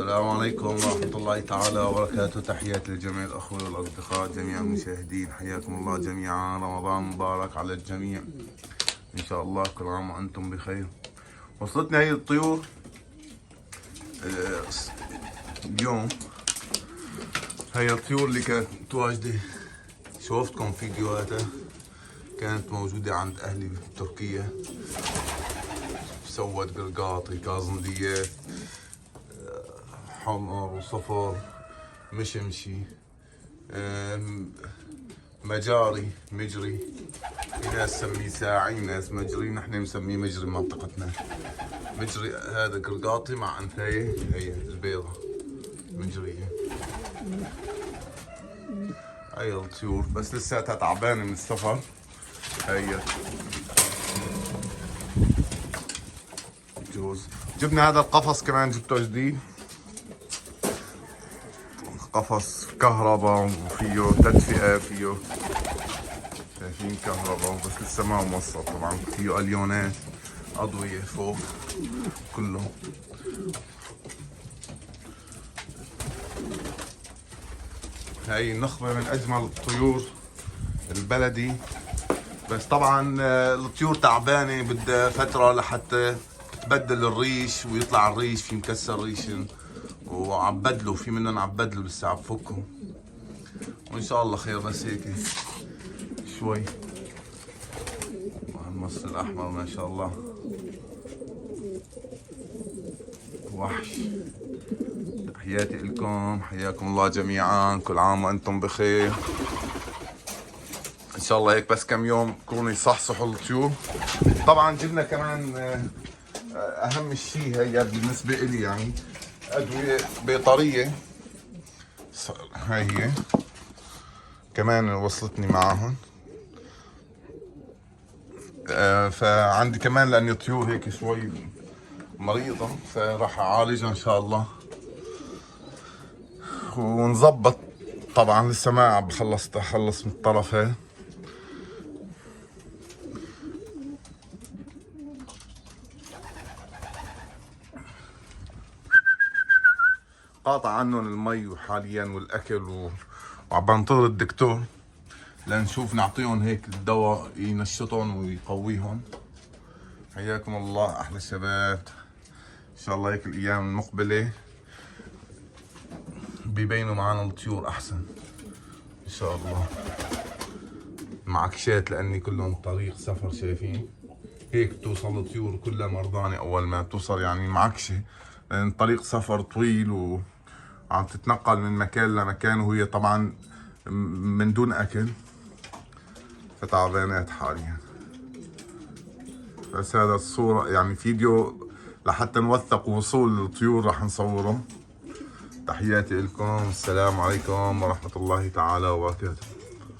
السلام عليكم ورحمة الله تعالى وبركاته. تحياتي لجميع الأخوة والأصدقاء جميع المشاهدين، حياكم الله جميعا. رمضان مبارك على الجميع إن شاء الله، كل عام وأنتم بخير. وصلتني هي الطيور اليوم، هي الطيور اللي كانت متواجدة، شوفتكم فيديوهاتها، كانت موجودة عند أهلي بتركيا. سوت قرقاطي، كازنديات، حمر وصفر، مشمشي، مجاري، مجري. في ناس تسميه ساعي، ناس مجري، نحن نسميه مجري منطقتنا. مجري هذا قرقاطي مع انثايه، هي البيضة مجرية. هي الطيور بس لساتها تعبانة من السفر. هي جوز. جبنا هذا القفص كمان، جبته جديد، قفص كهرباء وفيه تدفئة، فيه شايفين كهرباء، بس لسه ما موصل طبعا. فيه اليونات، أضوية فوق كله. هاي النخبة من أجمل الطيور البلدي، بس طبعا الطيور تعبانة، بدها فترة لحتى تبدل الريش ويطلع الريش، في مكسر ريش وعبدله، في منهم عبدله لسه عبفكه، وإن شاء الله خير. بس هيك شوي. المصري الأحمر ما شاء الله وحش. تحياتي لكم، حياكم الله جميعا، كل عام وأنتم بخير. إن شاء الله هيك بس كم يوم يكونوا يصحصحوا الطيور. طبعا جبنا كمان أهم شيء هي بالنسبة إلي، يعني أدوية بيطرية. هاي هي كمان وصلتني معاهم. فعندي كمان لأني طيور هيك شوي مريضة، فراح أعالجها إن شاء الله ونظبط. طبعا لسه ما عم أخلص من الطرف هي. قاطع عنهم المي حاليا والأكل وعم بنتظر الدكتور لنشوف نعطيهم هيك الدواء ينشطهم ويقويهم. حياكم الله أحلى شباب. إن شاء الله هيك الأيام المقبلة بيبينوا معنا الطيور أحسن إن شاء الله. معكشات لأني كلهم طريق سفر، شايفين هيك بتوصل الطيور كلها مرضانة أول ما بتوصل، يعني معكشة، لأن طريق سفر طويل وعم تتنقل من مكان لمكان، وهي طبعا من دون أكل، فتعبانات حاليا. بس هذا الصورة يعني فيديو لحتى نوثق وصول الطيور راح نصوره. تحياتي لكم، السلام عليكم ورحمة الله تعالى وبركاته.